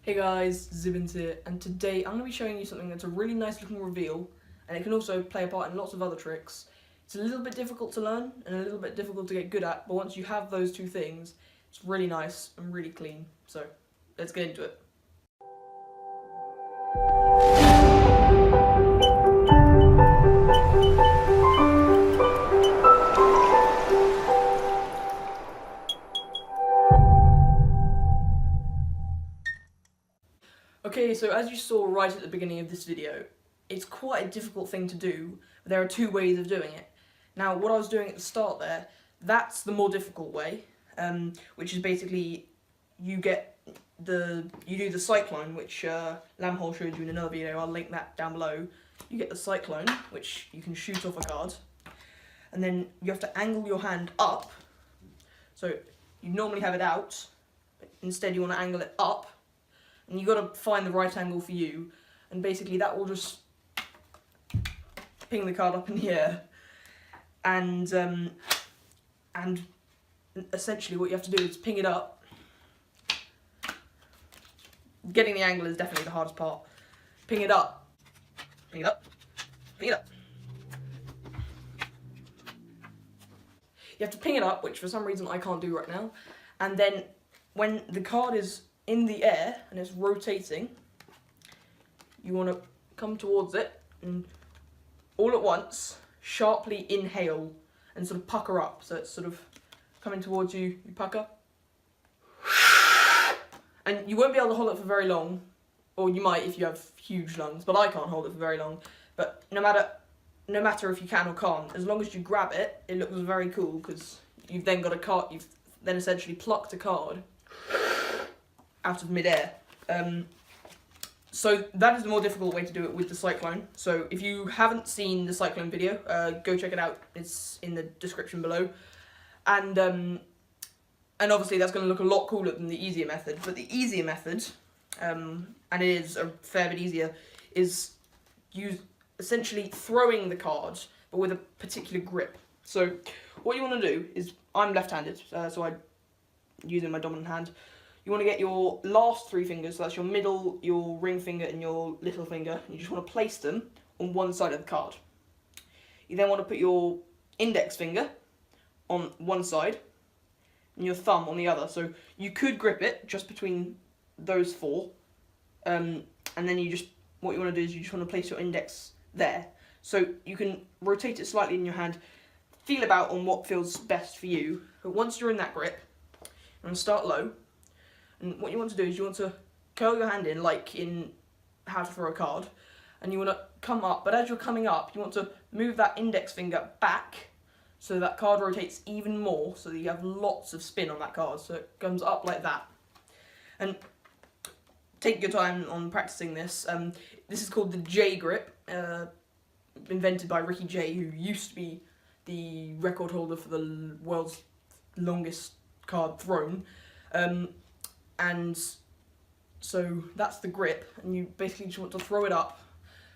Hey guys, Zibbins here, and today I'm going to be showing you something that's a really nice looking reveal, and it can also play a part in lots of other tricks. It's a little bit difficult to learn, and a little bit difficult to get good at, but once you have those two things, it's really nice and really clean. So, let's get into it. Okay, so as you saw right at the beginning of this video, it's quite a difficult thing to do, but there are two ways of doing it. Now, what I was doing at the start there, that's the more difficult way, which is basically you do the cyclone, which Lamhole showed you in another video. I'll link that down below. You get the cyclone, which you can shoot off a card, and then you have to angle your hand up. So you normally have it out, but instead you want to angle it up. And you've got to find the right angle for you, and basically that will just ping the card up in the air, and essentially what you have to do is ping it up. Getting the angle is definitely the hardest part. Ping it up, ping it up, ping it up. You have to ping it up, which for some reason I can't do right now, and then when the card is in the air and it's rotating, you want to come towards it and all at once sharply inhale and sort of pucker up. So it's sort of coming towards you, you pucker, and you won't be able to hold it for very long, or you might if you have huge lungs, but I can't hold it for very long. But no matter if you can or can't, as long as you grab it, it looks very cool, because you've then got a card, you've then essentially plucked a card out of mid-air. So that is the more difficult way to do it with the cyclone. So if you haven't seen the cyclone video, go check it out. It's in the description below. And obviously that's going to look a lot cooler than the easier method. But the easier method, and it is a fair bit easier, is you essentially throwing the card, but with a particular grip. So what you want to do is, I'm left-handed, so I'm using my dominant hand. You want to get your last three fingers, so that's your middle, your ring finger, and your little finger. You just want to place them on one side of the card. You then want to put your index finger on one side, and your thumb on the other. So you could grip it just between those four, and then what you want to do is you just want to place your index there. So you can rotate it slightly in your hand, feel about on what feels best for you. But once you're in that grip, you're going to start low. And what you want to do is you want to curl your hand in, like in How to Throw a Card, and you want to come up, but as you're coming up, you want to move that index finger back so that card rotates even more, so that you have lots of spin on that card, so it comes up like that. And take your time on practicing this. This is called the J grip, invented by Ricky J, who used to be the record holder for the world's longest card thrown. And so that's the grip, and you basically just want to throw it up.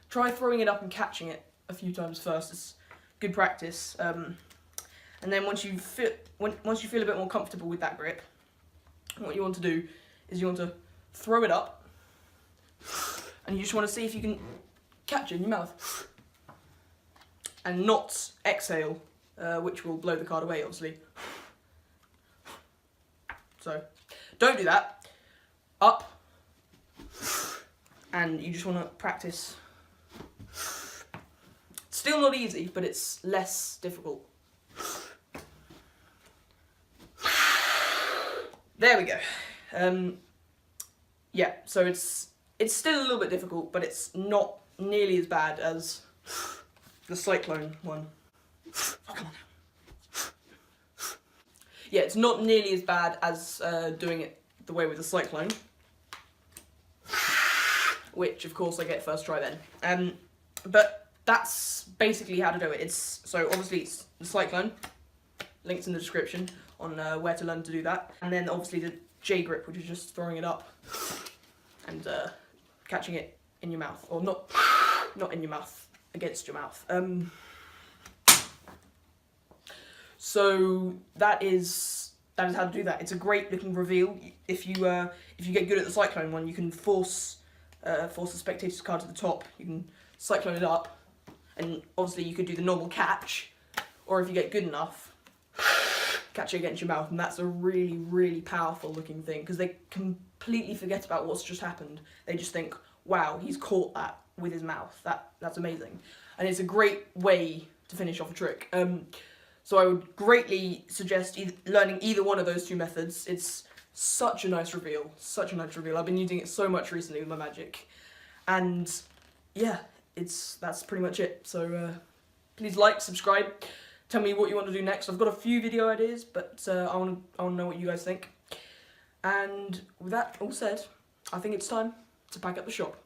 Try throwing it up and catching it a few times first. It's good practice. And then once you feel a bit more comfortable with that grip, what you want to do is you want to throw it up, and you just want to see if you can catch it in your mouth and not exhale, which will blow the card away, obviously. So don't do that. Up, and you just want to practice. It's still not easy, but it's less difficult. There we go. Yeah, so it's still a little bit difficult, but it's not nearly as bad as the cyclone one. Oh, come on now. Yeah, it's not nearly as bad as doing it the way with the cyclone, which of course I get first try then. But that's basically how to do it. So obviously it's the cyclone, links in the description on where to learn to do that, and then obviously the J grip, which is just throwing it up and catching it in your mouth, or not in your mouth, against your mouth. So that is that is how to do that. It's a great looking reveal. If you get good at the cyclone one, you can force the spectator's card to the top. You can cyclone it up, and obviously you could do the normal catch, or if you get good enough, catch it against your mouth, and that's a really, really powerful looking thing, because they completely forget about what's just happened. They just think, wow, he's caught that with his mouth. That's amazing. And it's a great way to finish off a trick. So I would greatly suggest learning either one of those two methods. It's such a nice reveal, such a nice reveal. I've been using it so much recently with my magic. And yeah, that's pretty much it. So please like, subscribe, tell me what you want to do next. I've got a few video ideas, but I want to know what you guys think. And with that all said, I think it's time to pack up the shop.